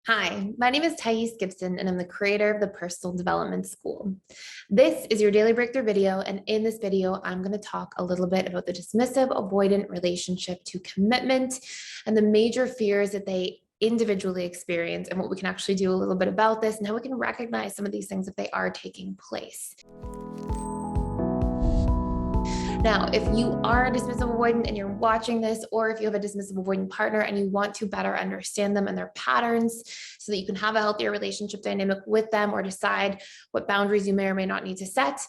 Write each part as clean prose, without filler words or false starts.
Hi, my name is Thais Gibson, and I'm the creator of the Personal Development School. This is your daily breakthrough video, and in this video, I'm going to talk a little bit about the dismissive avoidant relationship to commitment and the major fears that they individually experience and what we can actually do a little bit about this and how we can recognize some of these things if they are taking place. Now, if you are a dismissive avoidant and you're watching this, or if you have a dismissive avoidant partner and you want to better understand them and their patterns so that you can have a healthier relationship dynamic with them or decide what boundaries you may or may not need to set,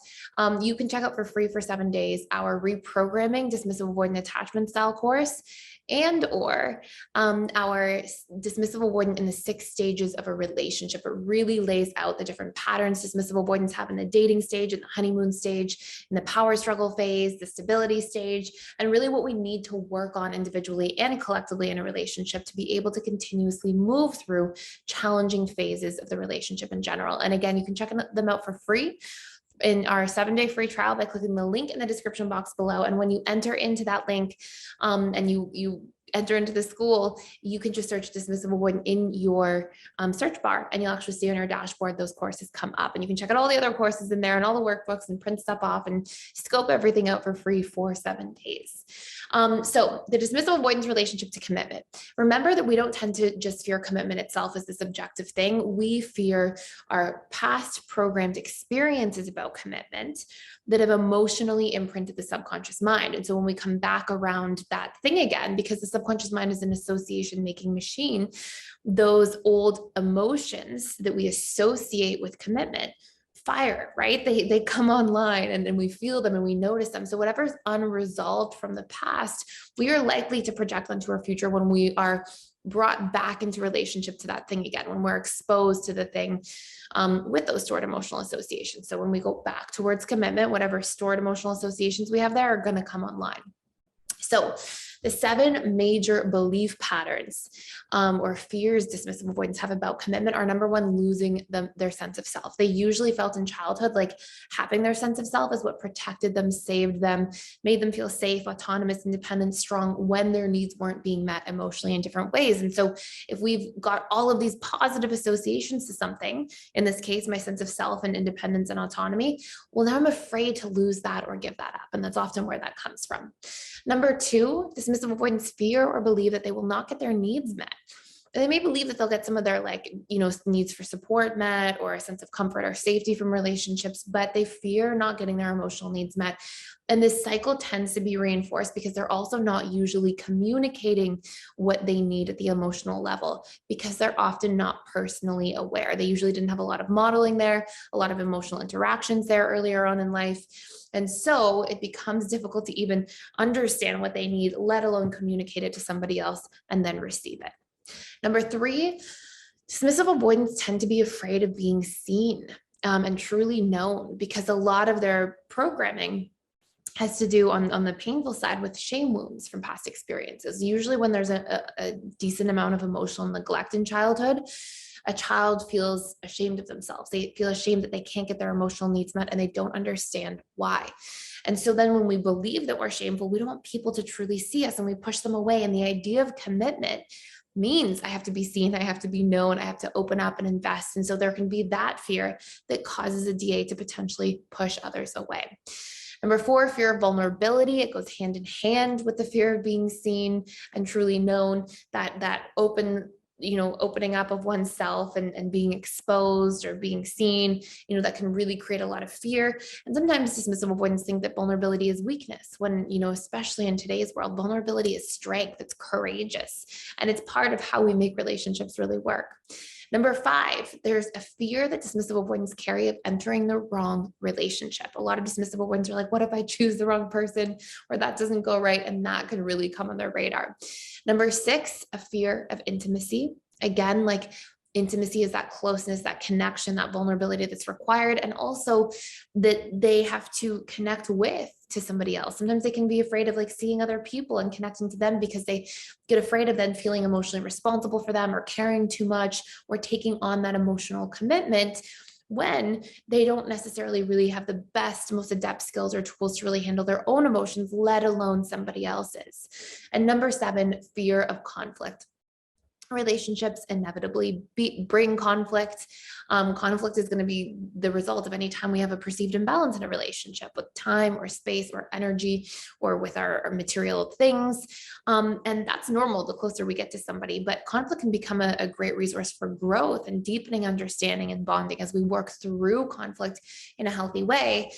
you can check out for free for 7 days our reprogramming dismissive avoidant attachment style course and/or our dismissive avoidant in the 6 stages of a relationship. It really lays out the different patterns dismissive avoidants have in the dating stage, in the honeymoon stage, in the power struggle phase, the stability stage, and really what we need to work on individually and collectively in a relationship to be able to continuously move through challenging phases of the relationship in general. And again, you can check them out for free in our 7-day free trial by clicking the link in the description box below. And when you enter into that link and you enter into the school, you can just search dismissive avoidant in your search bar, and you'll actually see on your dashboard those courses come up, and you can check out all the other courses in there and all the workbooks and print stuff off and scope everything out for free for 7 days. So the dismissive avoidance relationship to commitment. Remember that we don't tend to just fear commitment itself as this objective thing. We fear our past programmed experiences about commitment that have emotionally imprinted the subconscious mind. And so when we come back around that thing again, because the subconscious mind is an association making machine, those old emotions that we associate with commitment fire, right? They come online and we feel them and we notice them. So whatever's unresolved from the past, we are likely to project onto our future when we are brought back into relationship to that thing again, when we're exposed to the thing with those stored emotional associations. So when we go back towards commitment, whatever stored emotional associations we have there are going to come online. So the 7 major belief patterns or fears dismissive avoidants have about commitment are: number 1, losing their sense of self. They usually felt in childhood like having their sense of self is what protected them, saved them, made them feel safe, autonomous, independent, strong when their needs weren't being met emotionally in different ways. And so if we've got all of these positive associations to something, in this case, my sense of self and independence and autonomy, well, now I'm afraid to lose that or give that up. And that's often where that comes from. Number 2, dismissive avoidants fear or believe that they will not get their needs met. They may believe that they'll get some of their needs for support met or a sense of comfort or safety from relationships, but they fear not getting their emotional needs met. And this cycle tends to be reinforced because they're also not usually communicating what they need at the emotional level because they're often not personally aware. They usually didn't have a lot of modeling there, a lot of emotional interactions there earlier on in life. And so it becomes difficult to even understand what they need, let alone communicate it to somebody else and then receive it. Number 3, dismissive avoidants tend to be afraid of being seen and truly known because a lot of their programming has to do on the painful side with shame wounds from past experiences. Usually when there's a decent amount of emotional neglect in childhood, a child feels ashamed of themselves. They feel ashamed that they can't get their emotional needs met and they don't understand why. And so then when we believe that we're shameful, we don't want people to truly see us and we push them away. And the idea of commitment means I have to be seen, I have to be known, I have to open up and invest. And so there can be that fear that causes a DA to potentially push others away. Number 4, fear of vulnerability. It goes hand in hand with the fear of being seen and truly known, that opening up of oneself and being exposed or being seen, that can really create a lot of fear. And sometimes dismissive avoidants think that vulnerability is weakness when, especially in today's world, vulnerability is strength, it's courageous, and it's part of how we make relationships really work. Number 5, there's a fear that dismissive avoidants carry of entering the wrong relationship. A lot of dismissive avoidants are like, what if I choose the wrong person or that doesn't go right? And that can really come on their radar. Number 6, a fear of intimacy. Again, like intimacy is that closeness, that connection, that vulnerability that's required, and also that they have to connect with to somebody else. Sometimes they can be afraid of seeing other people and connecting to them because they get afraid of then feeling emotionally responsible for them or caring too much or taking on that emotional commitment when they don't necessarily really have the best, most adept skills or tools to really handle their own emotions, let alone somebody else's. And number 7, fear of conflict. relationships inevitably bring conflict. Conflict is going to be the result of any time we have a perceived imbalance in a relationship with time or space or energy or with our material things. And that's normal the closer we get to somebody. But conflict can become a great resource for growth and deepening understanding and bonding as we work through conflict in a healthy way.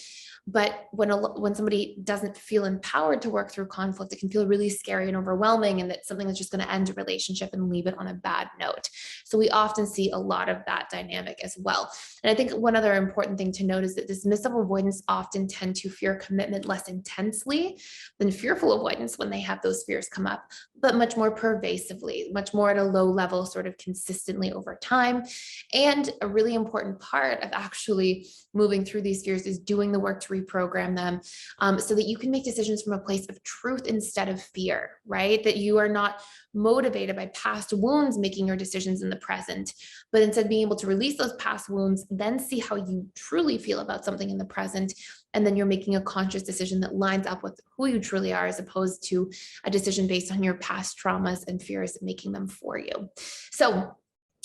But when somebody doesn't feel empowered to work through conflict, it can feel really scary and overwhelming, and that's something that's just going to end a relationship and leave it on a bad note. So we often see a lot of that dynamic as well. And I think one other important thing to note is that dismissive avoidants often tend to fear commitment less intensely than fearful avoidants when they have those fears come up, but much more pervasively, much more at a low level, sort of consistently over time. And a really important part of actually moving through these fears is doing the work to reprogram them, so that you can make decisions from a place of truth instead of fear, right? That you are not motivated by past wounds making your decisions in the present, but instead being able to release those past wounds, then see how you truly feel about something in the present. And then you're making a conscious decision that lines up with who you truly are, as opposed to a decision based on your past traumas and fears making them for you. So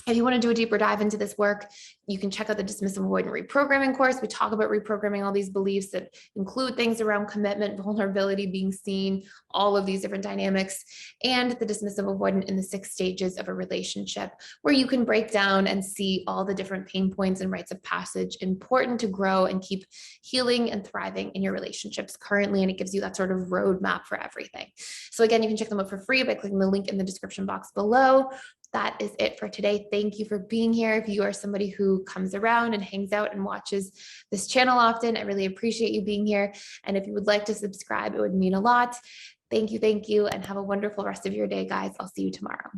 if you want to do a deeper dive into this work, you can check out the Dismissive Avoidant Reprogramming course. We talk about reprogramming all these beliefs that include things around commitment, vulnerability, being seen, all of these different dynamics, and the Dismissive Avoidant in the 6 stages of a relationship, where you can break down and see all the different pain points and rites of passage important to grow and keep healing and thriving in your relationships currently. And it gives you that sort of roadmap for everything. So again, you can check them out for free by clicking the link in the description box below. That is it for today. Thank you for being here. If you are somebody who comes around and hangs out and watches this channel often, I really appreciate you being here. And if you would like to subscribe, it would mean a lot. Thank you, and have a wonderful rest of your day, guys. I'll see you tomorrow.